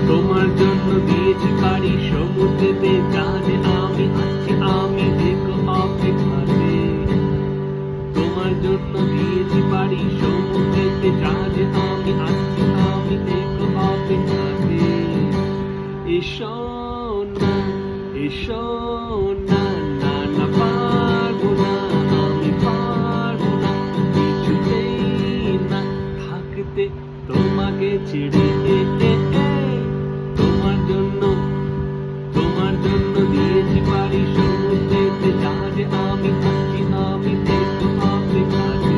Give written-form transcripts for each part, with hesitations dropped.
তোমার জন্য দিয়েছি পাড়ি সমুদ্রেতে, জানে আমি আসছি আমি দেখো অপেক্ষাতে। তোমার জন্য দিয়েছি পাড়ি সমুদ্রেতে, জানে আমি আসছি আমি দেখো অপেক্ষাতে। এসো না, এসো না, না না পারবো না, আমি পারবো না কিছুতেই না থাকতে তোমাকে ছেড়ে। তোমার জন্য দিয়েছি পাড়ি সমুদ্রেতে, জাহাজে আমি আসছি আমি দেখো অপেক্ষাতে।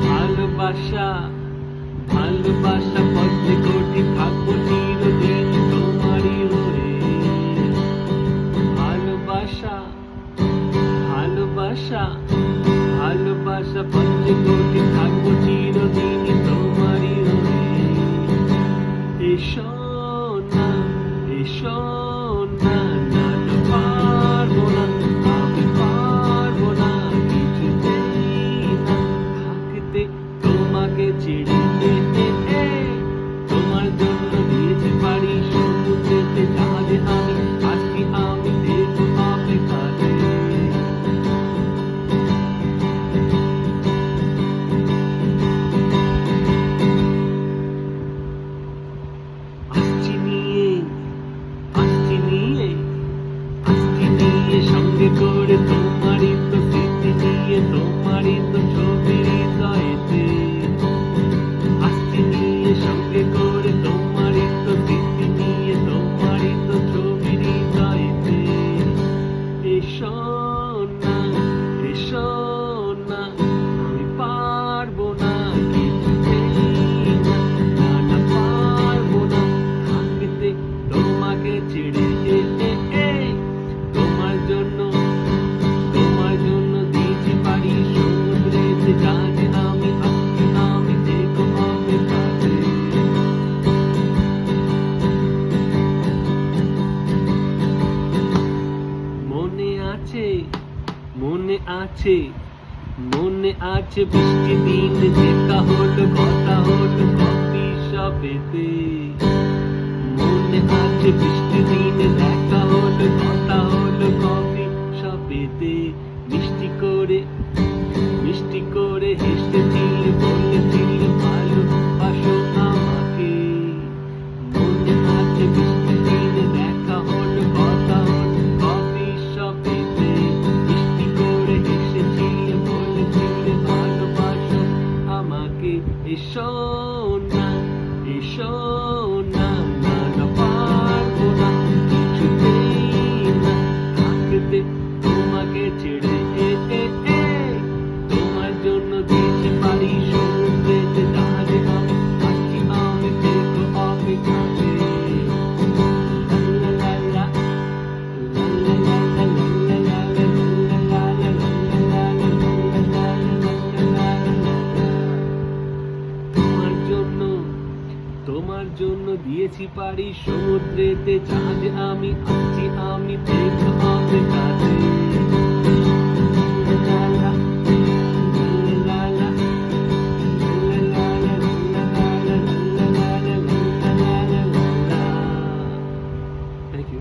ভালোবাসা ভালোবাসা পথে কোটি থাকবো চিরদিন তোমারই হয়ে। ভালোবাসা ভালোবাসা ভালোবাসা পথে কোটি থাকবো চিরদিন তোমারই হয়ে। এসো না, এসো না, না না পারবো না, আমি পারবো না কিছুতেই না থাকতে তোমাকে ছেড়ে। তোমার জন্য দিয়েছি পাড়ি সমুদ্রেতে, জাহাজে আমি আসছি আমি দেখো অপেক্ষাতে। আসছি নিয়ে সঙ্গে করে তোমারই তো স্মৃতি নিয়ে, তোমারই তো ছবি হৃদয়েতে। আসছি নিয়ে সঙ্গে করে তোমারই তো স্মৃতি নিয়ে, তোমারই তো ছবি হৃদয়েতে। এসো না, এসো না, আমি পারবো না কিছুতেই না, না না পারবো না থাকতে তোমাকে ছেড়ে। তোমার জন্য দিয়েছি পাড়ি সমুদ্রেতে, জাহাজে আমি আসছি আমি দেখো অপেক্ষাতে। মনে আছে মনে আছে মনে আছে বৃষ্টি দিন দেখা হলো কথা হলো কফি শপেতে। মনে আছে বৃষ্টি দিন দেখা হলো কথা হলো কফি শপেতে। মিষ্টি করে হেসেছিলে, বলেছিলে ভালোবাসো আমাকে। মনে আছে বৃষ্টি দিন দেখা হলো কথা হলো কফি শপেতে। মিষ্টি করে হেসেছিলে, বলেছিলে ভালোবাসো আমাকে। এসো না, এসো না, না না পারবো না কিছুতেই না থাকতে তোমাকে ছেড়ে। তোমার জন্য দিয়েছি পাড়ি সমুদ্রেতে, জাহাজে আমি আসছি আমি দেখো অপেক্ষাতে। তোমার জন্য দিয়েছি পাড়ি সমুদ্রেতে, জাহাজে আমি আসছি আমি দেখো অপেক্ষাতে। Thank you.